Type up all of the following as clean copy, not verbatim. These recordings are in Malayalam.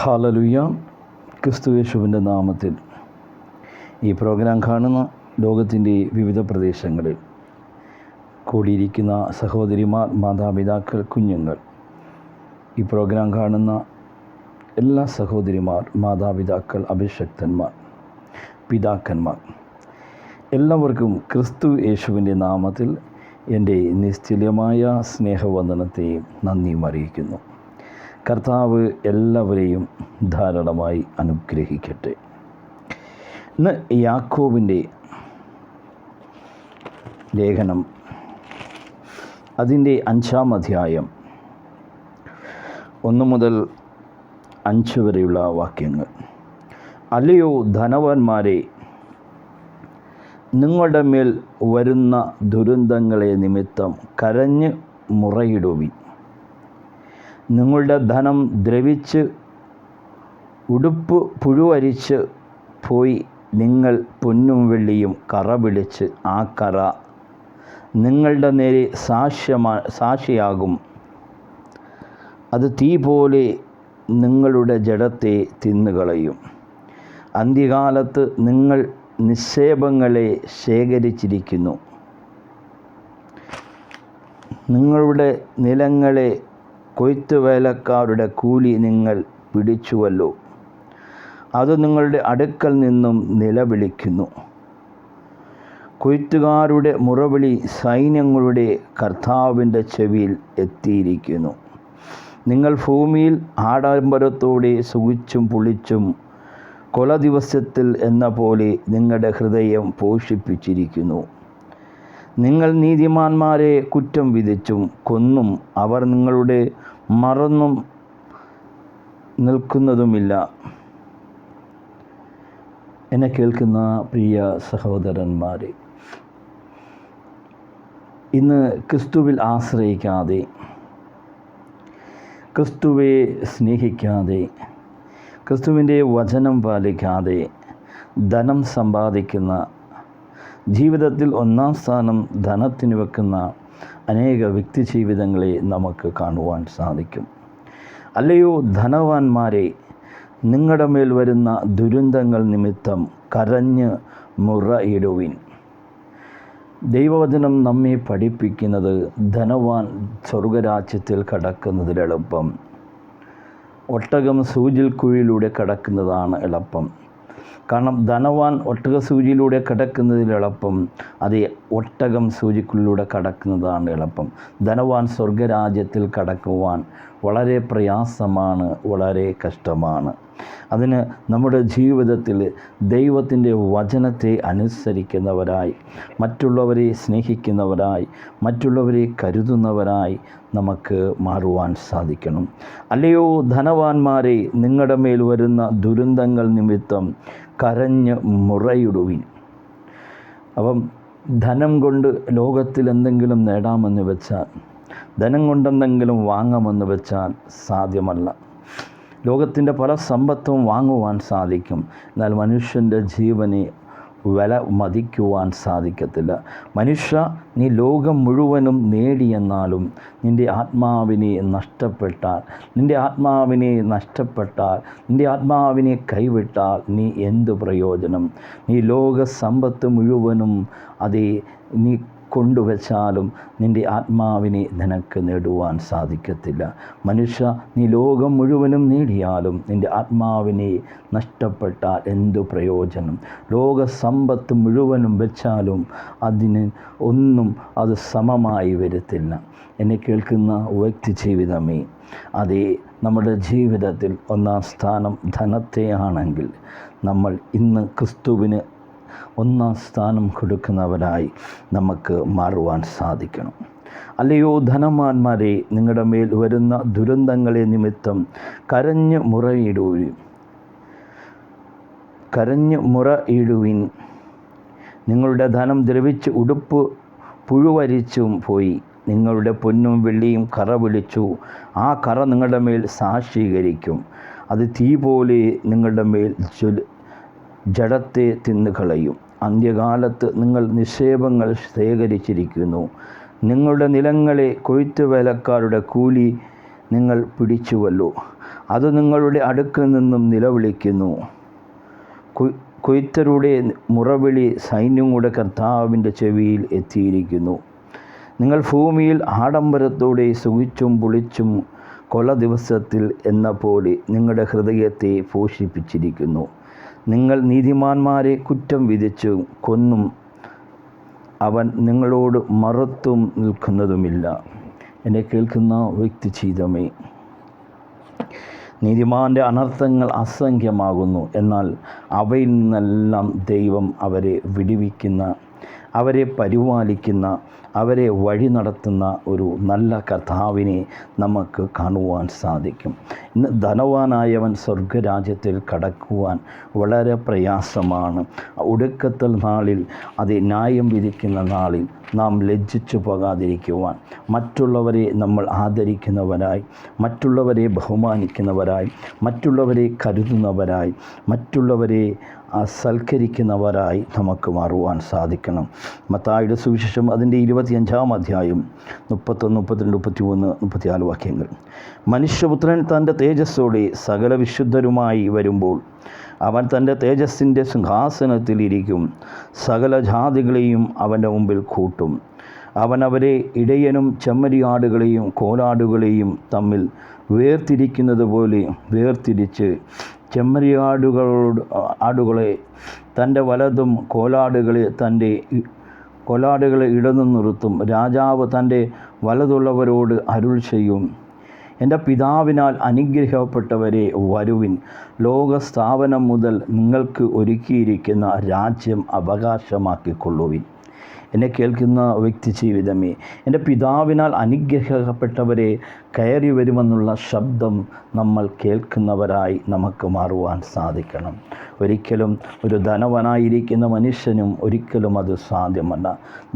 ഹല്ലേലൂയ. ക്രിസ്തു യേശുവിൻ്റെ നാമത്തിൽ ഈ പ്രോഗ്രാം കാണുന്ന ലോകത്തിൻ്റെ വിവിധ പ്രദേശങ്ങളിൽ കൂടിയിരിക്കുന്ന സഹോദരിമാർ, മാതാപിതാക്കൾ, കുഞ്ഞുങ്ങൾ, ഈ പ്രോഗ്രാം കാണുന്ന എല്ലാ സഹോദരിമാർ, മാതാപിതാക്കൾ, അഭിഷക്തന്മാർ, പിതാക്കന്മാർ, എല്ലാവർക്കും ക്രിസ്തു യേശുവിൻ്റെ നാമത്തിൽ എൻ്റെ നിസ്തുല്യമായ സ്നേഹവന്ദനത്തെയും നന്ദിയും അറിയിക്കുന്നു. കർത്താവ് എല്ലാവരെയും ധാരാളമായി അനുഗ്രഹിക്കട്ടെ. ഇന്ന് യാക്കോബിൻ്റെ ലേഖനം അതിൻ്റെ 5-ാം അധ്യായം 1 മുതൽ 5 വരെയുള്ള വാക്യങ്ങൾ. അല്ലയോ ധനവാന്മാരെ, നിങ്ങളുടെ മേൽ വരുന്ന ദുരന്തങ്ങളെ നിമിത്തം കരഞ്ഞ് മുറയിടുവിൻ. നിങ്ങളുടെ ധനം ദ്രവിച്ച് ഉടുപ്പ് പുഴുവരിച്ച് പോയി നിങ്ങൾ പൊന്നും വെള്ളിയും കറ പിടിച്ച് ആ കറ നിങ്ങളുടെ നേരെ സാക്ഷിയാകും. അത് തീ പോലെ നിങ്ങളുടെ ജഡത്തെ തിന്നുകളയും. അന്ത്യകാലത്ത് നിങ്ങൾ നിക്ഷേപങ്ങളെ ശേഖരിച്ചിരിക്കുന്നു. നിങ്ങളുടെ നിലങ്ങളെ കൊയ്ത്തുവേലക്കാരുടെ കൂലി നിങ്ങൾ പിടിച്ചുവല്ലോ. അത് നിങ്ങളുടെ അടുക്കൽ നിന്നും നിലവിളിക്കുന്നു. കൊയ്ത്തുകാരുടെ മുറവിളി സൈന്യങ്ങളുടെ കർത്താവിൻ്റെ ചെവിയിൽ എത്തിയിരിക്കുന്നു. നിങ്ങൾ ഭൂമിയിൽ ആഡംബരത്തോടെ സുഖിച്ചും പുളിച്ചും കൊല ദിവസത്തിൽ എന്ന പോലെ നിങ്ങളുടെ ഹൃദയം പോഷിപ്പിച്ചിരിക്കുന്നു. നിങ്ങൾ നീതിമാന്മാരെ കുറ്റം വിധിച്ചും കൊന്നും അവർ നിങ്ങളുടെ മറന്നും നിൽക്കുന്നതുമില്ല. എന്നെ കേൾക്കുന്ന പ്രിയ സഹോദരന്മാരെ, ഇന്ന് ക്രിസ്തുവിൽ ആശ്രയിക്കാതെ, ക്രിസ്തുവെ സ്നേഹിക്കാതെ, ക്രിസ്തുവിൻ്റെ വചനം പാലിക്കാതെ ധനം സമ്പാദിക്കുന്ന, ജീവിതത്തിൽ 1-ാം സ്ഥാനം ധനത്തിന് വെക്കുന്ന അനേക വ്യക്തി ജീവിതങ്ങളെ നമുക്ക് കാണുവാൻ സാധിക്കും. അല്ലയോ ധനവാന്മാരെ, നിങ്ങളുടെ മേൽ വരുന്ന ദുരന്തങ്ങൾ നിമിത്തം കരഞ്ഞ് മുറയിടുവിൻ. ദൈവവചനം നമ്മെ പഠിപ്പിക്കുന്നത് ധനവാൻ സ്വർഗരാജ്യത്തിൽ കടക്കുന്നതിൽ എളുപ്പം, ഒട്ടകം സൂചിൽ കുഴിയിലൂടെ കടക്കുന്നതാണ് എളുപ്പം. കാരണം ധനവാൻ ഒട്ടകസൂചിയിലൂടെ കടക്കുന്നതിൽ എളുപ്പം, അതേ ഒട്ടകം സൂചിക്കുള്ളിലൂടെ കടക്കുന്നതാണ് എളുപ്പം. ധനവാൻ സ്വർഗരാജ്യത്തിൽ കടക്കുവാൻ വളരെ പ്രയാസമാണ്, വളരെ കഷ്ടമാണ്. അതിന് നമ്മുടെ ജീവിതത്തിൽ ദൈവത്തിൻ്റെ വചനത്തെ അനുസരിക്കുന്നവരായി, മറ്റുള്ളവരെ സ്നേഹിക്കുന്നവരായി, മറ്റുള്ളവരെ കരുതുന്നവരായി നമുക്ക് മാറുവാൻ സാധിക്കണം. അല്ലയോ ധനവാന്മാരെ, നിങ്ങളുടെ മേൽ വരുന്ന ദുരന്തങ്ങൾ നിമിത്തം കരഞ്ഞ് മുറയിടുവിൻ. അപ്പം ധനം കൊണ്ട് ലോകത്തിൽ എന്തെങ്കിലും നേടാമെന്ന് വെച്ചാൽ, ധനം കൊണ്ടെന്തെങ്കിലും വാങ്ങാമെന്ന് വെച്ചാൽ സാധ്യമല്ല. ലോകത്തിൻ്റെ പല സമ്പത്തും വാങ്ങുവാൻ സാധിക്കും, എന്നാൽ മനുഷ്യൻ്റെ ജീവനെ വില മതിക്കുവാൻ സാധിക്കത്തില്ല. മനുഷ്യ, നീ ലോകം മുഴുവനും നേടിയെന്നാലും നിൻ്റെ ആത്മാവിനെ നഷ്ടപ്പെട്ടാൽ, നിൻ്റെ ആത്മാവിനെ കൈവിട്ടാൽ നീ എന്ത് പ്രയോജനം? നീ ലോക സമ്പത്ത് മുഴുവനും നീ കൊണ്ടുവച്ചാലും നിൻ്റെ ആത്മാവിനെ നിനക്ക് നേടുവാൻ സാധിക്കത്തില്ല. മനുഷ്യ, നീ ലോകം മുഴുവനും നേടിയാലും നിൻ്റെ ആത്മാവിനെ നഷ്ടപ്പെട്ടാൽ എന്തു പ്രയോജനം? ലോക സമ്പത്ത് മുഴുവനും വെച്ചാലും അതിന് ഒന്നും അത് സമമായി വരത്തില്ല. എന്നെ കേൾക്കുന്ന വ്യക്തി ജീവിതമേ, അതേ നമ്മുടെ ജീവിതത്തിൽ 1-ാം സ്ഥാനം ധനത്തെ ആണെങ്കിൽ നമ്മൾ ഇന്ന് ക്രിസ്തുവിന് 1-ാം സ്ഥാനം കൊടുക്കുന്നവരായി നമുക്ക് മാറുവാൻ സാധിക്കണം. അല്ലയോ ധനവാന്മാരെ, നിങ്ങളുടെ മേൽ വരുന്ന ദുരന്തങ്ങളെ നിമിത്തം കരഞ്ഞ് മുറയിടുവിൻ. നിങ്ങളുടെ ധനം ദ്രവിച്ച് ഉടുപ്പ് പുഴുവരിച്ചും പോയി നിങ്ങളുടെ പൊന്നും വെള്ളിയും കറ പിടിച്ചു ആ കറ നിങ്ങളുടെ മേൽ സാക്ഷീകരിക്കും. അത് തീ പോലെ നിങ്ങളുടെ മേൽ ജഡത്തെ തിന്നുകളയും. അന്ത്യകാലത്ത് നിങ്ങൾ നിക്ഷേപങ്ങൾ ശേഖരിച്ചിരിക്കുന്നു. നിങ്ങളുടെ നിലങ്ങളെ കൊയ്ത്തുവേലക്കാരുടെ കൂലി നിങ്ങൾ പിടിച്ചുവല്ലോ. അത് നിങ്ങളുടെ അടുക്കിൽ നിന്നും നിലവിളിക്കുന്നു. കൊയ്ത്തരുടെ മുറവിളി സൈന്യങ്ങളുടെ കർത്താവിൻ്റെ ചെവിയിൽ എത്തിയിരിക്കുന്നു. നിങ്ങൾ ഭൂമിയിൽ ആഡംബരത്തോടെ സുഖിച്ചും പുളിച്ചും കൊല ദിവസത്തിൽ എന്ന പോലെ നിങ്ങളുടെ ഹൃദയത്തെ പോഷിപ്പിച്ചിരിക്കുന്നു. നിങ്ങൾ നീതിമാന്മാരെ കുറ്റം വിധിച്ചു കൊന്നും അവൻ നിങ്ങളോട് മറുത്തും നിൽക്കുന്നതുമില്ല. എന്നെ കേൾക്കുന്ന വ്യക്തി ജീവിതമേ, നീതിമാൻ്റെ അനർത്ഥങ്ങൾ അസംഖ്യമാകുന്നു. എന്നാൽ അവയിൽ നിന്നെല്ലാം ദൈവം അവരെ വിടുവിക്കുന്ന, അവരെ പരിപാലിക്കുന്ന, അവരെ വഴി നടത്തുന്ന ഒരു നല്ല കർത്താവിനെ നമുക്ക് കാണുവാൻ സാധിക്കും. ഇന്ന് ധനവാനായവൻ സ്വർഗരാജ്യത്തിൽ കടക്കുവാൻ വളരെ പ്രയാസമാണ്. ഒടുക്കത്തിൽ നാളിൽ, അത് ന്യായം വിധിക്കുന്ന നാളിൽ നാം ലജ്ജിച്ചു പോകാതിരിക്കുവാൻ, മറ്റുള്ളവരെ നമ്മൾ ആദരിക്കുന്നവരായി, മറ്റുള്ളവരെ ബഹുമാനിക്കുന്നവരായി, മറ്റുള്ളവരെ കരുതുന്നവരായി, മറ്റുള്ളവരെ സൽക്കരിക്കുന്നവരായി നമുക്ക് മാറുവാൻ സാധിക്കണം. മത്തായിയുടെ സുവിശേഷം അതിൻ്റെ 25-ാം അധ്യായം 31, 32, 33, 34 വാക്യങ്ങൾ. മനുഷ്യപുത്രൻ തൻ്റെ തേജസ്സോടെ സകല വിശുദ്ധരുമായി വരുമ്പോൾ അവൻ തൻ്റെ തേജസ്സിൻ്റെ സിംഹാസനത്തിൽ ഇരിക്കും. സകല ജാതികളെയും അവൻ്റെ മുമ്പിൽ കൂട്ടും. അവൻ അവരെ ഇടയനും ചെമ്മരിയാടുകളെയും കോലാടുകളെയും തമ്മിൽ വേർതിരിക്കുന്നത് പോലെ വേർതിരിച്ച് ആടുകളെ തൻ്റെ വലതും കോലാടുകളെ ഇടന്നും നിർത്തും. രാജാവ് തൻ്റെ വലതുള്ളവരോട് അരുൾ ചെയ്യും, എൻ്റെ പിതാവിനാൽ അനുഗ്രഹിക്കപ്പെട്ടവരെ വരുവിൻ, ലോകസ്ഥാപനം മുതൽ നിങ്ങൾക്ക് ഒരുക്കിയിരിക്കുന്ന രാജ്യം അവകാശമാക്കിക്കൊള്ളുവിൻ. എന്നെ കേൾക്കുന്ന വ്യക്തി ജീവിതമേ, എൻ്റെ പിതാവിനാൽ അനുഗ്രഹിക്കപ്പെട്ടവരെ കയറി വരുമെന്നുള്ള ശബ്ദം നമ്മൾ കേൾക്കുന്നവരായി നമുക്ക് മാറുവാൻ സാധിക്കണം. ഒരിക്കലും ഒരു ധനവാനായിരിക്കുന്ന മനുഷ്യനും ഒരിക്കലും അത് സാധ്യമല്ല.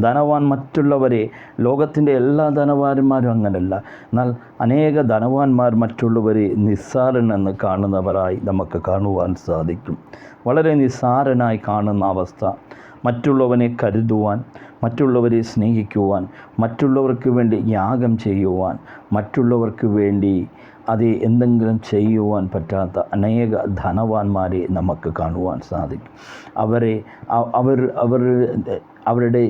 ധനവാൻ മറ്റുള്ളവരെ, ലോകത്തിൻ്റെ എല്ലാ ധനവാന്മാരും അങ്ങനല്ല, എന്നാൽ അനേക ധനവാന്മാർ മറ്റുള്ളവരെ നിസ്സാരനെന്ന് കാണുന്നവരായി നമുക്ക് കാണുവാൻ സാധിക്കും. വളരെ നിസ്സാരനായി കാണുന്ന അവസ്ഥ. മറ്റുള്ളവനെ കരുതുവാൻ, മറ്റുള്ളവരെ സ്നേഹിക്കുവാൻ, മറ്റുള്ളവർക്ക് വേണ്ടി യാഗം ചെയ്യുവാൻ, മറ്റുള്ളവർക്ക് വേണ്ടി അത് എന്തെങ്കിലും ചെയ്യുവാൻ പറ്റാത്ത അനേക ധനവാന്മാരെ നമുക്ക് കാണുവാൻ സാധിക്കും. അവരുടെ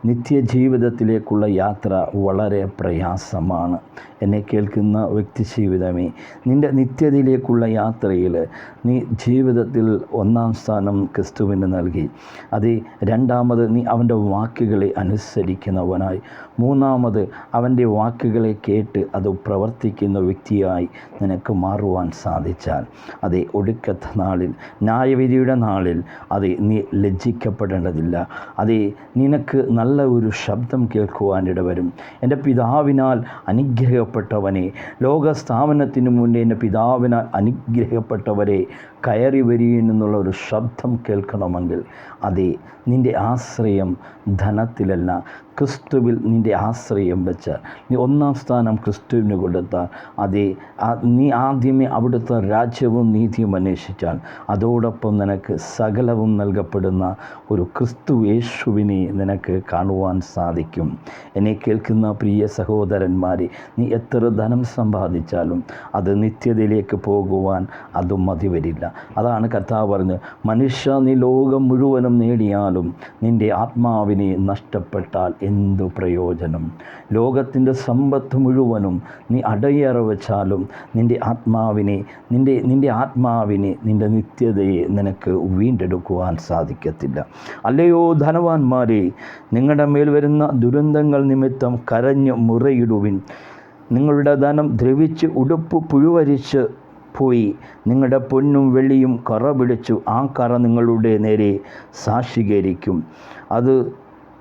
നിത്യജീവിതത്തിലേക്കുള്ള യാത്ര വളരെ പ്രയാസമാണ്. എന്നെ കേൾക്കുന്ന വ്യക്തി ജീവിതമേ, നിൻ്റെ നിത്യതയിലേക്കുള്ള യാത്രയിൽ നീ ജീവിതത്തിൽ 1-ാം സ്ഥാനം ക്രിസ്തുവിന് നൽകി. അത് രണ്ടാമത് നീ അവൻ്റെ വാക്കുകളെ അനുസരിക്കുന്നവനായി, മൂന്നാമത് അവൻ്റെ വാക്കുകളെ കേട്ട് അത് പ്രവർത്തിക്കുന്ന വ്യക്തിയായി നിനക്ക് മാറുവാൻ സാധിച്ചാൽ, അതേ ഒടുക്കത്തെ നാളിൽ, ന്യായവിധിയുടെ നാളിൽ അത് നീ ലജ്ജിക്കപ്പെടേണ്ടതില്ല. അതേ നിനക്ക് നല്ല ഒരു ശബ്ദം കേൾക്കുവാനിട വരും. എൻ്റെ പിതാവിനാൽ അനുഗ്രഹിക്കപ്പെട്ടവനെ, ലോകസ്ഥാപനത്തിന് മുന്നേ എൻ്റെ പിതാവിനാൽ അനുഗ്രഹിക്കപ്പെട്ടവരെ കയറി വരികയും എന്നുള്ള ഒരു ശബ്ദം കേൾക്കണമെങ്കിൽ അതേ നിൻ്റെ ആശ്രയം ധനത്തിലല്ല, ക്രിസ്തുവിൽ നിൻ്റെ ആശ്രയം വെച്ച് നീ 1-ാം സ്ഥാനം ക്രിസ്തുവിന് കൊടുത്താൽ, അതേ നീ ആദ്യമേ അവിടുത്തെ രാജ്യവും നീതിയും അന്വേഷിച്ചാൽ അതോടൊപ്പം നിനക്ക് സകലവും നൽകപ്പെടുന്ന ഒരു ക്രിസ്തു യേശുവിനെ നിനക്ക് കാണുവാൻ സാധിക്കും. എന്നെ കേൾക്കുന്ന പ്രിയ സഹോദരന്മാരെ, നീ എത്ര ധനം സമ്പാദിച്ചാലും അത് നിത്യതയിലേക്ക് പോകുവാൻ അത് മതി വരില്ല. അതാണ് കർത്താവ് പറഞ്ഞത്, മനുഷ്യ നീ ലോകം മുഴുവനും നേടിയാലും നിൻ്റെ ആത്മാവിനെ നഷ്ടപ്പെട്ടാൽ എന്തു പ്രയോജനം? ലോകത്തിൻ്റെ സമ്പത്ത് മുഴുവനും നീ അടയറ വെച്ചാലും നിൻ്റെ ആത്മാവിനെ നിൻ്റെ നിത്യതയെ നിനക്ക് വീണ്ടെടുക്കുവാൻ സാധിക്കത്തില്ല. അല്ലയോ ധനവാന്മാരെ, നിങ്ങളുടെ മേൽ വരുന്ന ദുരന്തങ്ങൾ നിമിത്തം കരഞ്ഞ് മുറയിടുവിൻ. നിങ്ങളുടെ ധനം ദ്രവിച്ച് ഉടുപ്പ് പുഴുവരിച്ച് പോയി. നിങ്ങളുടെ പൊന്നും വെള്ളിയും കറ പിടിച്ചു. ആ കറ നിങ്ങളുടെ നേരെ സാക്ഷീകരിക്കും. അത്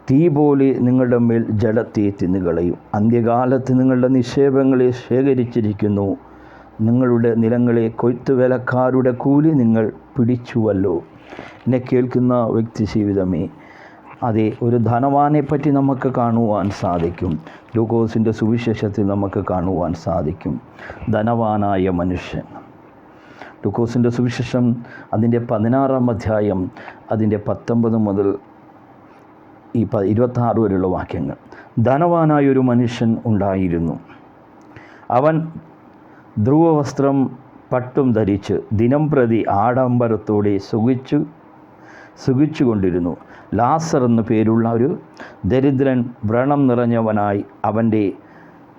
തീ പോലെ നിങ്ങളുടെ മേൽ ജഡത്തെ തിന്നുകളയും. അന്ത്യകാലത്ത് നിങ്ങളുടെ നിക്ഷേപങ്ങളെ ശേഖരിച്ചിരിക്കുന്നു. നിങ്ങളുടെ നിലങ്ങളെ കൊയ്ത്തുവേലക്കാരുടെ കൂലി നിങ്ങൾ പിടിച്ചുവല്ലോ. എന്നെ കേൾക്കുന്ന വ്യക്തി ജീവിതമേ, അതെ ഒരു ധനവാനെപ്പറ്റി നമുക്ക് കാണുവാൻ സാധിക്കും. ലൂക്കോസിൻ്റെ സുവിശേഷത്തിൽ നമുക്ക് കാണുവാൻ സാധിക്കും ധനവാനായ മനുഷ്യൻ. ലൂക്കോസിൻ്റെ സുവിശേഷം അതിൻ്റെ 16-ാം അധ്യായം അതിൻ്റെ 19 മുതൽ 26 വരെയുള്ള വാക്യങ്ങൾ. ധനവാനായൊരു മനുഷ്യൻ ഉണ്ടായിരുന്നു. അവൻ ധ്രുവവസ്ത്രം പട്ടും ധരിച്ച് ദിനംപ്രതി ആഡംബരത്തോടെ സുഖിച്ചുകൊണ്ടിരുന്നു. ലാസർ എന്നു പേരുള്ള ഒരു ദരിദ്രൻ വ്രണം നിറഞ്ഞവനായി അവൻ്റെ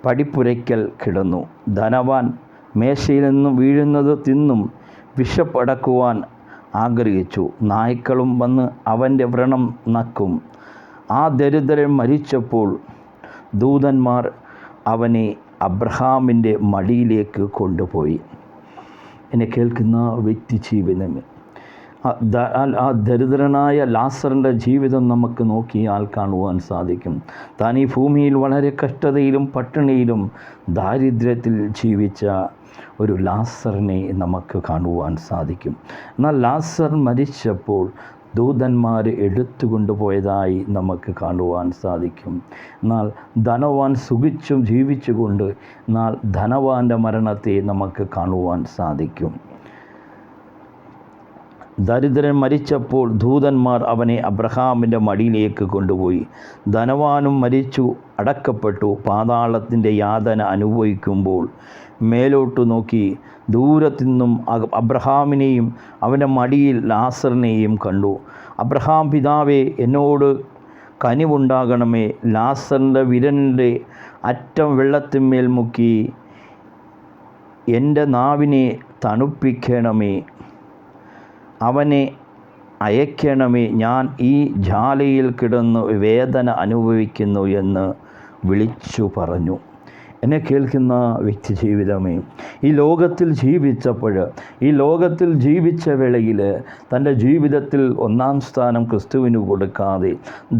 പടിപ്പുരയ്ക്കൽ കിടന്നു. ധനവാൻ മേശയിൽ നിന്നും വീഴുന്നത് തിന്നും വിശപ്പടക്കുവാൻ ആഗ്രഹിച്ചു. നായ്ക്കളും വന്ന് അവൻ്റെ വ്രണം നക്കും. ആ ദരിദ്രൻ മരിച്ചപ്പോൾ ദൂതന്മാർ അവനെ അബ്രഹാമിൻ്റെ മടിയിലേക്ക് കൊണ്ടുപോയി. എന്നെ കേൾക്കുന്ന വ്യക്തി ജീവിതമേ, ആ ദരിദ്രനായ ലാസറിൻ്റെ ജീവിതം നമുക്ക് നോക്കിയാൽ കാണുവാൻ സാധിക്കും. താൻ ഈ ഭൂമിയിൽ വളരെ കഷ്ടതയിലും പട്ടിണിയിലും ദാരിദ്ര്യത്തിൽ ജീവിച്ച ഒരു ലാസറിനെ നമുക്ക് കാണുവാൻ സാധിക്കും. എന്നാൽ ലാസർ മരിച്ചപ്പോൾ ദൂതന്മാർ എടുത്തുകൊണ്ടുപോയതായി നമുക്ക് കാണുവാൻ സാധിക്കും. എന്നാൽ ധനവാൻ സുഖിച്ചും ജീവിച്ചുകൊണ്ട് എന്നാൽ ധനവാൻ്റെ മരണത്തെ നമുക്ക് കാണുവാൻ സാധിക്കും. ദരിദ്രൻ മരിച്ചപ്പോൾ ദൂതന്മാർ അവനെ അബ്രഹാമിൻ്റെ മടിയിലേക്ക് കൊണ്ടുപോയി. ധനവാനും മരിച്ചു അടക്കപ്പെട്ടു. പാതാളത്തിൻ്റെ യാതന അനുഭവിക്കുമ്പോൾ മേലോട്ടു നോക്കി ദൂരത്തു നിന്നും അബ്രഹാമിനെയും അവൻ്റെ മടിയിൽ ലാസറിനെയും കണ്ടു. അബ്രഹാം പിതാവേ, എന്നോട് കനിവുണ്ടാകണമേ, ലാസറിൻ്റെ വിരലിൻ്റെ അറ്റം വെള്ളത്തിന്മേൽ മുക്കി എൻ്റെ നാവിനെ തണുപ്പിക്കണമേ, അവനെ അയക്കണമേ, ഞാൻ ഈ ജ്വാലയിൽ കിടന്ന് വേദന അനുഭവിക്കുന്നു എന്ന് വിളിച്ചു പറഞ്ഞു. എന്നെ കേൾക്കുന്ന വ്യക്തി ജീവിതമേ, ഈ ലോകത്തിൽ ജീവിച്ച വേളയിൽ തൻ്റെ ജീവിതത്തിൽ ഒന്നാം സ്ഥാനം ക്രിസ്തുവിന് കൊടുക്കാതെ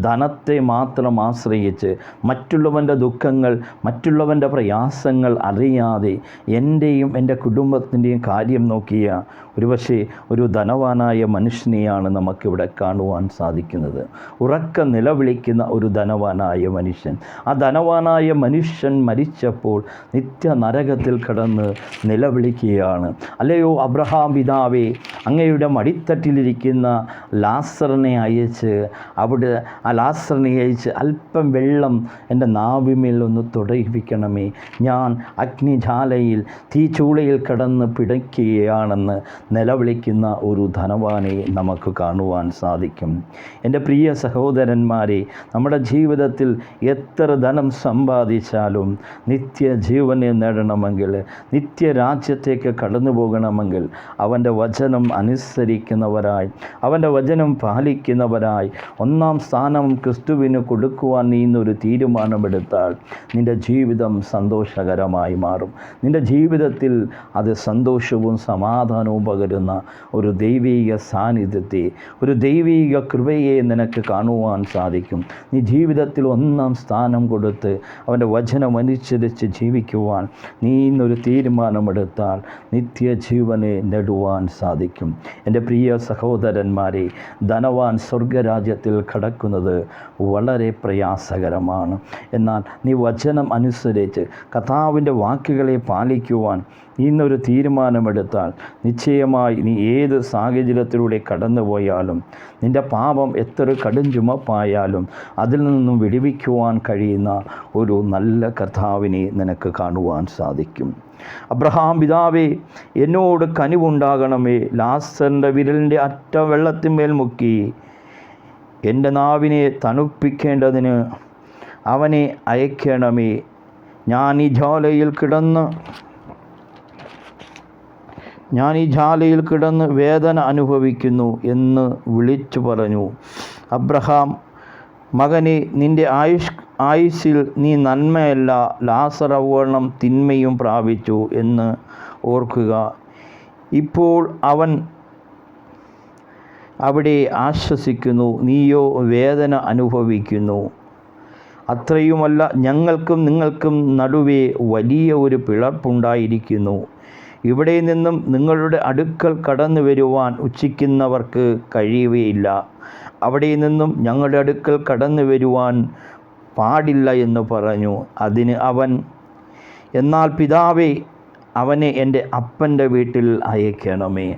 ധനത്തെ മാത്രം ആശ്രയിച്ച് മറ്റുള്ളവൻ്റെ ദുഃഖങ്ങൾ, മറ്റുള്ളവൻ്റെ പ്രയാസങ്ങൾ അറിയാതെ എൻ്റെയും എൻ്റെ കുടുംബത്തിൻ്റെയും കാര്യം നോക്കിയ ഒരുപക്ഷെ ഒരു ധനവാനായ മനുഷ്യനെയാണ് നമുക്കിവിടെ കാണുവാൻ സാധിക്കുന്നത്. ഉറക്ക നിലവിളിക്കുന്ന ഒരു ധനവാനായ മനുഷ്യൻ. ആ ധനവാനായ മനുഷ്യൻ മരിച്ചപ്പോൾ നിത്യ നരകത്തിൽ കിടന്ന് നിലവിളിക്കുകയാണ്. അല്ലയോ അബ്രഹാം പിതാവേ, അങ്ങയുടെ മടിത്തട്ടിലിരിക്കുന്ന ലാസറിനെ അയച്ച് അല്പം വെള്ളം എൻ്റെ നാവിമേൽ ഒന്ന് തുടയിപ്പിക്കണമേ, ഞാൻ അഗ്നിജാലയിൽ തീച്ചൂളയിൽ കിടന്ന് പിടയ്ക്കുകയാണെന്ന് നിലവിളിക്കുന്ന ഒരു ധനവാനെ നമുക്ക് കാണുവാൻ സാധിക്കും. എൻ്റെ പ്രിയ സഹോദരന്മാരെ, നമ്മുടെ ജീവിതത്തിൽ എത്ര ധനം സമ്പാദിച്ചാലും നിത്യജീവനെ നേടണമെങ്കിൽ, നിത്യരാജ്യത്തേക്ക് കടന്നു പോകണമെങ്കിൽ അവൻ്റെ വചനം അനുസരിക്കുന്നവരായി, അവൻ്റെ വചനം പാലിക്കുന്നവരായി ഒന്നാം സ്ഥാനം ക്രിസ്തുവിന് കൊടുക്കുവാൻ നീ ഇന്നൊരു തീരുമാനമെടുത്താൽ നിൻ്റെ ജീവിതം സന്തോഷകരമായി മാറും. നിൻ്റെ ജീവിതത്തിൽ അത് സന്തോഷവും സമാധാനവും പകരുന്ന ഒരു ദൈവീക സാന്നിധ്യത്തെ, ഒരു ദൈവീക കൃപയെ നിനക്ക് കാണുവാൻ സാധിക്കും. നീ ജീവിതത്തിൽ ഒന്നാം സ്ഥാനം കൊടുത്ത് അവൻ്റെ വചനം അനുസരിച്ച് ജീവിക്കുവാൻ നീ ഇന്നൊരു തീരുമാനമെടുത്താൽ നിത്യജീവനെ നേടുവാൻ സാധിക്കും. എൻ്റെ പ്രിയ സഹോദരന്മാരെ, ധനവാൻ സ്വർഗരാജ്യത്തിൽ കടക്കുന്നത് വളരെ പ്രയാസകരമാണ്. എന്നാൽ നീ വചനം അനുസരിച്ച് കർത്താവിൻ്റെ വാക്കുകളെ പാലിക്കുവാൻ ഇന്നൊരു തീരുമാനമെടുത്താൽ നിശ്ചയമായി നീ ഏത് സാഹചര്യത്തിലൂടെ കടന്നുപോയാലും, നിൻ്റെ പാപം എത്ര കടും ചുമപ്പായാലും അതിൽ നിന്നും വിടുവിക്കുവാൻ കഴിയുന്ന ഒരു നല്ല കർത്താവിനെ നിനക്ക് കാണുവാൻ സാധിക്കും. അബ്രഹാം പിതാവേ, എന്നോട് കനിവുണ്ടാകണമേ, ലാസറിൻ്റെ വിരലിൻ്റെ അറ്റം വെള്ളത്തിന്മേൽ മുക്കി എൻ്റെ നാവിനെ തണുപ്പിക്കേണ്ടതിന് അവനെ അയക്കണമേ, ഞാൻ ഈ ജാലയിൽ കിടന്ന് വേദന അനുഭവിക്കുന്നു എന്ന് വിളിച്ചു പറഞ്ഞു. അബ്രഹാം, മകനെ, നിൻ്റെ ആയുസ്സിൽ നീ നന്മയല്ല ലാസറവണ്ണം തിന്മയും പ്രാപിച്ചു എന്ന് ഓർക്കുക. ഇപ്പോൾ അവൻ അവിടെ ആശ്വസിക്കുന്നു, നീയോ വേദന അനുഭവിക്കുന്നു. അത്രയുമല്ല, ഞങ്ങൾക്കും നിങ്ങൾക്കും നടുവേ വലിയ ഒരു പിളർപ്പുണ്ടായിരിക്കുന്നു. ഇവിടെ നിന്നും നിങ്ങളുടെ അടുക്കൽ കടന്നു വരുവാൻ ഉച്ചിക്കുന്നവർക്ക് കഴിയുകയില്ല. അവിടെ നിന്നും ഞങ്ങളുടെ അടുക്കൽ കടന്നു വരുവാൻ പാടില്ല എന്ന് പറഞ്ഞു. അതിന് അവൻ, എന്നാൽ പിതാവേ, അവനെ എൻ്റെ അപ്പൻ്റെ വീട്ടിൽ അയക്കണമേ.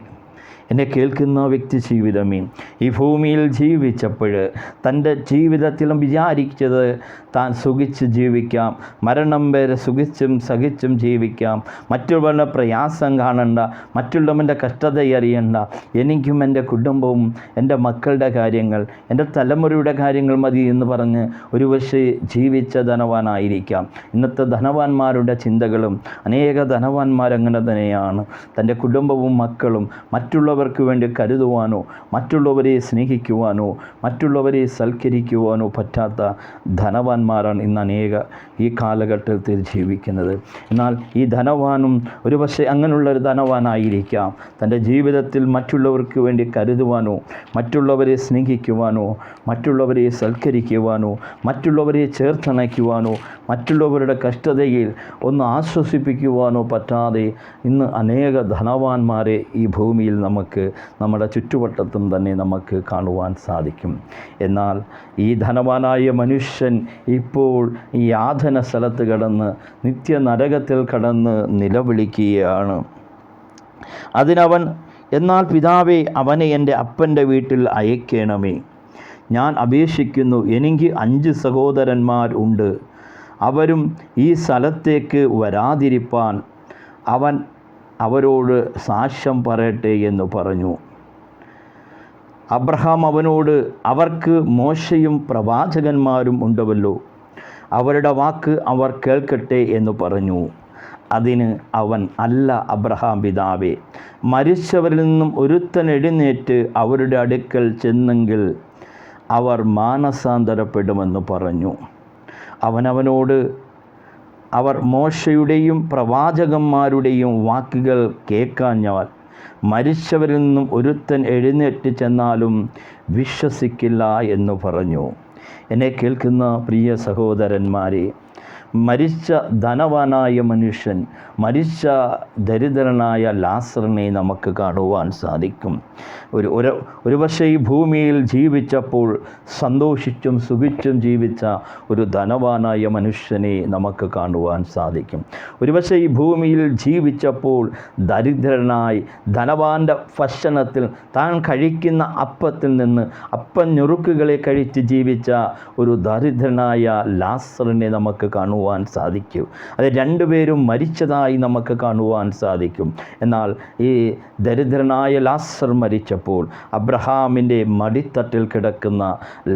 എന്നെ കേൾക്കുന്ന വ്യക്തി ജീവിതമേ, ഈ ഭൂമിയിൽ ജീവിച്ചപ്പോൾ തൻ്റെ ജീവിതത്തിലും വിചാരിച്ചത് താൻ സുഖിച്ച് ജീവിക്കാം, മരണം വരെ സുഖിച്ചും സഹിച്ചും ജീവിക്കാം, മറ്റുള്ളവരുടെ പ്രയാസം കാണണ്ട, മറ്റുള്ളവൻ്റെ കഷ്ടത അറിയണ്ട, എനിക്കും എൻ്റെ കുടുംബവും എൻ്റെ മക്കളുടെ കാര്യങ്ങൾ, എൻ്റെ തലമുറയുടെ കാര്യങ്ങൾ മതി എന്ന് പറഞ്ഞ് ഒരു പക്ഷേ ജീവിച്ച ധനവാനായിരിക്കാം. ഇന്നത്തെ ധനവാന്മാരുടെ ചിന്തകളും അനേക ധനവാന്മാരങ്ങനെ തന്നെയാണ്. തൻ്റെ കുടുംബവും മക്കളും മറ്റുള്ളവർക്ക് വേണ്ടി കരുതുവാനോ മറ്റുള്ളവരെ സ്നേഹിക്കുവാനോ മറ്റുള്ളവരെ സൽക്കരിക്കുവാനോ പറ്റാത്ത ധനവാന്മാരാണ് ഇന്ന് അനേക ഈ കാലഘട്ടത്തിൽ ജീവിക്കുന്നത്. എന്നാൽ ഈ ധനവാനും ഒരു പക്ഷേ അങ്ങനെയുള്ളൊരു ധനവാനായിരിക്കാം. തൻ്റെ ജീവിതത്തിൽ മറ്റുള്ളവർക്ക് വേണ്ടി കരുതുവാനോ മറ്റുള്ളവരെ സ്നേഹിക്കുവാനോ മറ്റുള്ളവരെ സൽക്കരിക്കുവാനോ മറ്റുള്ളവരെ ചേർത്തണയ്ക്കുവാനോ മറ്റുള്ളവരുടെ കഷ്ടതയിൽ ഒന്ന് ആശ്വസിപ്പിക്കുവാനോ പറ്റാതെ ഇന്ന് അനേക ധനവാന്മാരെ ഈ ഭൂമിയിൽ നമുക്ക് നമ്മുടെ ചുറ്റുവട്ടത്തും തന്നെ നമുക്ക് കാണുവാൻ സാധിക്കും. എന്നാൽ ഈ ധനവാനായ മനുഷ്യൻ ഇപ്പോൾ ഈ യാതന സ്ഥലത്ത് കടന്ന് നിത്യനരകത്തിൽ കടന്ന് നിലവിളിക്കുകയാണ്. അതിനവൻ, എന്നാൽ പിതാവേ, അവനെ എൻ്റെ അപ്പൻ്റെ വീട്ടിൽ അയക്കണമേ. ഞാൻ അപേക്ഷിക്കുന്നു, എനിക്ക് 5 സഹോദരന്മാർ ഉണ്ട്. അവരും ഈ സ്ഥലത്തേക്ക് വരാതിരിപ്പാൻ അവൻ അവരോട് സാക്ഷ്യം പറയട്ടെ എന്ന് പറഞ്ഞു. അബ്രഹാം അവനോട്, അവർക്ക് മോശയും പ്രവാചകന്മാരും ഉണ്ടവല്ലോ, അവരുടെ വാക്ക് അവർ കേൾക്കട്ടെ എന്ന് പറഞ്ഞു. അതിന് അവൻ, അല്ല അബ്രഹാം പിതാവേ, മരിച്ചവരിൽ നിന്നും ഒരുത്തൻ എഴുന്നേറ്റ് അവരുടെ അടുക്കൽ ചെന്നെങ്കിൽ അവർ മാനസാന്തരപ്പെടുമെന്ന് പറഞ്ഞു. അവനവനോട്, അവർ മോശയുടെയും പ്രവാചകന്മാരുടെയും വാക്കുകൾ കേൾക്കാഞ്ഞാൽ മരിച്ചവരിൽ നിന്നും ഒരുത്തൻ എഴുന്നേറ്റ് ചെന്നാലും വിശ്വസിക്കില്ല എന്ന് പറഞ്ഞു. എന്നെ കേൾക്കുന്ന പ്രിയ സഹോദരന്മാരെ, മരിച്ച ധനവാനായ മനുഷ്യൻ, മരിച്ച ദരിദ്രനായ ലാസറിനെ നമുക്ക് കാണുവാൻ സാധിക്കും. ഒരു പക്ഷേ ഈ ഭൂമിയിൽ ജീവിച്ചപ്പോൾ സന്തോഷിച്ചും സുഖിച്ചും ജീവിച്ച ഒരു ധനവാനായ മനുഷ്യനെ നമുക്ക് കാണുവാൻ സാധിക്കും. ഒരു പക്ഷേ ഈ ഭൂമിയിൽ ജീവിച്ചപ്പോൾ ദരിദ്രനായി ധനവാന്റെ ഭക്ഷണത്തിൽ താൻ കഴിക്കുന്ന അപ്പത്തിൽ നിന്ന് അപ്പം ഞുറുക്കുകളെ കഴിച്ച് ജീവിച്ച ഒരു ദരിദ്രനായ ലാസറിനെ നമുക്ക് കാണുവാൻ സാധിക്കും. അത് രണ്ടുപേരും മരിച്ചതായി നമുക്ക് കാണുവാൻ സാധിക്കും. എന്നാൽ ഈ ദരിദ്രനായ ലാസർ മരിച്ചപ്പോൾ അബ്രഹാമിൻ്റെ മടിത്തട്ടിൽ കിടക്കുന്ന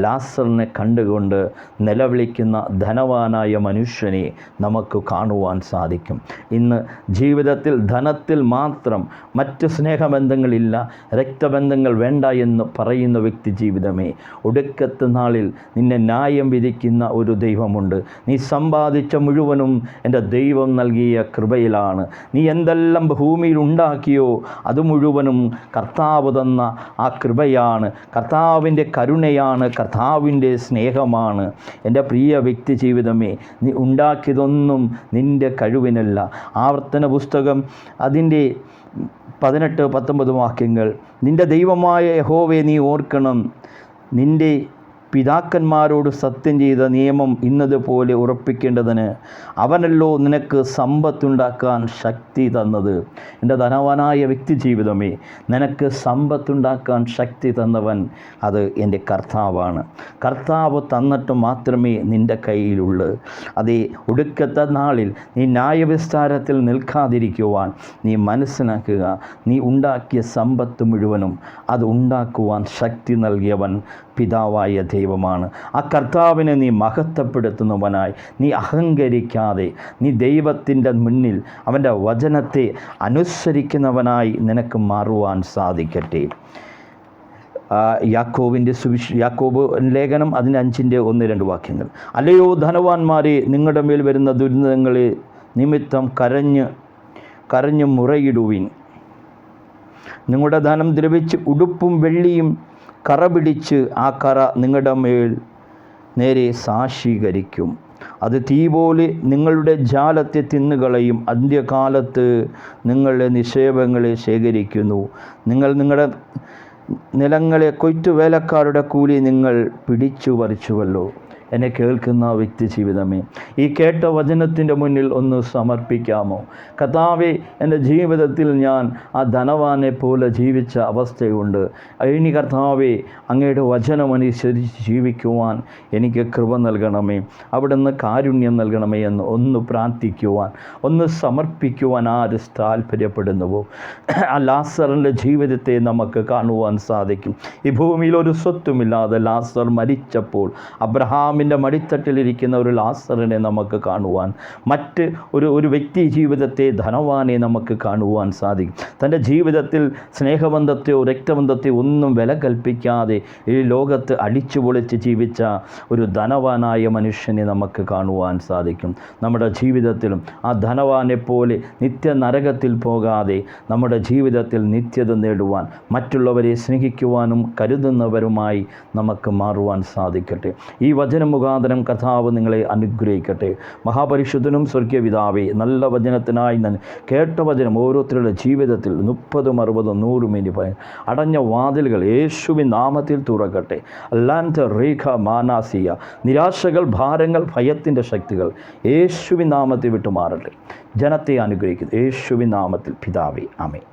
ലാസറിനെ കണ്ടുകൊണ്ട് നിലവിളിക്കുന്ന ധനവാനായ മനുഷ്യനെ നമുക്ക് കാണുവാൻ സാധിക്കും. ഇന്ന് ജീവിതത്തിൽ ധനത്തിൽ മാത്രം മറ്റ് സ്നേഹബന്ധങ്ങളില്ല, രക്തബന്ധങ്ങൾ വേണ്ട എന്ന് പറയുന്ന വ്യക്തി ജീവിതമേ, ഒടുക്കത്തെ നാളിൽ നിന്നെ ന്യായം വിധിക്കുന്ന ഒരു ദൈവമുണ്ട്. നീ സമ്പാദിച്ച മുഴുവനും എൻ്റെ ദൈവം നൽകിയ കൃപയിലാണ്. നീ എന്തെല്ലാം ഭൂമിയിൽ ഉണ്ടാക്കിയോ അത് മുഴുവനും കർത്താവ് തന്ന ആ കൃപയാണ്, കർത്താവിൻ്റെ കരുണയാണ്, കർത്താവിൻ്റെ സ്നേഹമാണ്. എൻ്റെ പ്രിയ വ്യക്തി ജീവിതമേ, നീ ഉണ്ടാക്കിയതൊന്നും നിൻ്റെ കഴിവിനല്ല. ആവർത്തന പുസ്തകം അതിൻ്റെ 18-19 വാക്യങ്ങൾ, നിൻ്റെ ദൈവമായ യഹോവയെ നീ ഓർക്കണം, നിൻ്റെ പിതാക്കന്മാരോട് സത്യം ചെയ്ത നിയമം ഇന്നതുപോലെ ഉറപ്പിക്കേണ്ടതിന് അവനല്ലോ നിനക്ക് സമ്പത്തുണ്ടാക്കാൻ ശക്തി തന്നത്. എൻ്റെ ധനവാനായ വ്യക്തി ജീവിതമേ, നിനക്ക് സമ്പത്തുണ്ടാക്കാൻ ശക്തി തന്നവൻ അത് എൻ്റെ കർത്താവാണ്. കർത്താവ് തന്നിട്ട് മാത്രമേ നിൻ്റെ കയ്യിലുള്ളൂ. അതേ ഒടുക്കത്തെ നാളിൽ നീ ന്യായവിസ്താരത്തിൽ നിൽക്കാതിരിക്കുവാൻ നീ മനസ്സിലാക്കുക, നീ ഉണ്ടാക്കിയ സമ്പത്ത് മുഴുവനും അത് ഉണ്ടാക്കുവാൻ ശക്തി നൽകിയവൻ പിതാവായ ദൈവമാണ്. ആ കർത്താവിനെ നീ മഹത്വപ്പെടുത്തുന്നവനായി, നീ അഹങ്കരിക്കാതെ, നീ ദൈവത്തിൻ്റെ മുന്നിൽ അവൻ്റെ വചനത്തെ അനുസരിക്കുന്നവനായി നിനക്ക് മാറുവാൻ സാധിക്കട്ടെ. യാക്കോബ് ലേഖനം അതിൻ്റെ 5-1-2 വാക്യങ്ങൾ. അല്ലയോ ധനവാന്മാരെ, നിങ്ങളുടെ മേൽ വരുന്ന ദുരിതങ്ങളെ നിമിത്തം കരഞ്ഞ് മുറയിടുവിൻ. നിങ്ങളുടെ ധനം ദ്രവിച്ച് ഉടുപ്പും വെള്ളിയും കറ പിടിച്ച് ആ കറ നിങ്ങളുടെ മേൽ നേരെ സാക്ഷീകരിക്കും. അത് തീ പോലെ നിങ്ങളുടെ ജാലത്തെ തിന്നുകളയും. അന്ത്യകാലത്ത് നിങ്ങളുടെ നിക്ഷേപങ്ങളെ ശേഖരിക്കുന്നു. നിങ്ങളുടെ നിലങ്ങളെ കൊയ്ത്തുവേലക്കാരുടെ കൂലി നിങ്ങൾ പിടിച്ചു പറിച്ചുവല്ലോ. എന്നെ കേൾക്കുന്ന വ്യക്തി ജീവിതമേ, ഈ കേട്ട വചനത്തിൻ്റെ മുന്നിൽ ഒന്ന് സമർപ്പിക്കാമോ? കർത്താവേ, എൻ്റെ ജീവിതത്തിൽ ഞാൻ ആ ധനവാനെ പോലെ ജീവിച്ച അവസ്ഥയുണ്ട്. ഇനി കർത്താവേ, അങ്ങയുടെ വചനമനുസരിച്ച് ജീവിക്കുവാൻ എനിക്ക് കൃപ നൽകണമേ, അവിടുന്ന് കാരുണ്യം നൽകണമേ എന്ന് ഒന്ന് പ്രാർത്ഥിക്കുവാൻ, ഒന്ന് സമർപ്പിക്കുവാൻ ആര് താല്പര്യപ്പെടുന്നുവോ ആ ലാസറിൻ്റെ ജീവിതത്തെ നമുക്ക് കാണുവാൻ സാധിക്കും. ഈ ഭൂമിയിൽ ഒരു സ്വത്തുമില്ലാതെ ലാസർ മരിച്ചപ്പോൾ അബ്രഹാമിൻ്റെ മടിത്തട്ടിലിരിക്കുന്ന ഒരു ലാസറിനെ നമുക്ക് കാണുവാൻ, മറ്റ് ഒരു വ്യക്തി ജീവിതത്തെ, ധനവാനെ നമുക്ക് കാണുവാൻ സാധിക്കും. തൻ്റെ ജീവിതത്തിൽ സ്നേഹബന്ധത്തെയോ രക്തബന്ധത്തെയോ ഒന്നും വില കൽപ്പിക്കാതെ ഈ ലോകത്ത് അടിച്ചു പൊളിച്ച് ജീവിച്ച ഒരു ധനവാനായ മനുഷ്യനെ നമുക്ക് കാണുവാൻ സാധിക്കും. നമ്മുടെ ജീവിതത്തിലും ആ ധനവാനെ പോലെ നിത്യ നരകത്തിൽ പോകാതെ നമ്മുടെ ജീവിതത്തിൽ നിത്യത നേടുവാൻ, മറ്റുള്ളവരെ സ്നേഹിക്കുവാനും കരുതുന്നവരുമായി നമുക്ക് മാറുവാൻ സാധിക്കട്ടെ. ഈ വചനം മുഖാന്തരം കർത്താവ് നിങ്ങളെ അനുഗ്രഹിക്കട്ടെ. മഹാപരിശുദ്ധനും സ്വർഗീയ പിതാവേ, നല്ല വചനത്തിനായി കേട്ട വചനം ഓരോരുത്തരുടെ ജീവിതത്തിൽ 30, 60, 100 മിനിറ്റ് അടഞ്ഞ വാതിലുകൾ യേശുവിൻ നാമത്തിൽ തുറക്കട്ടെ. അല്ലാൻത റേഖ മാനാസിയ നിരാശകൾ, ഭാരങ്ങൾ, ഭയത്തിൻ്റെ ശക്തികൾ യേശുവിൻ നാമത്തിൽ വിട്ടുമാറട്ടെ. ജനത്തെ അനുഗ്രഹിക്കുന്നു യേശുവിൻ നാമത്തിൽ പിതാവേ, ആമേൻ.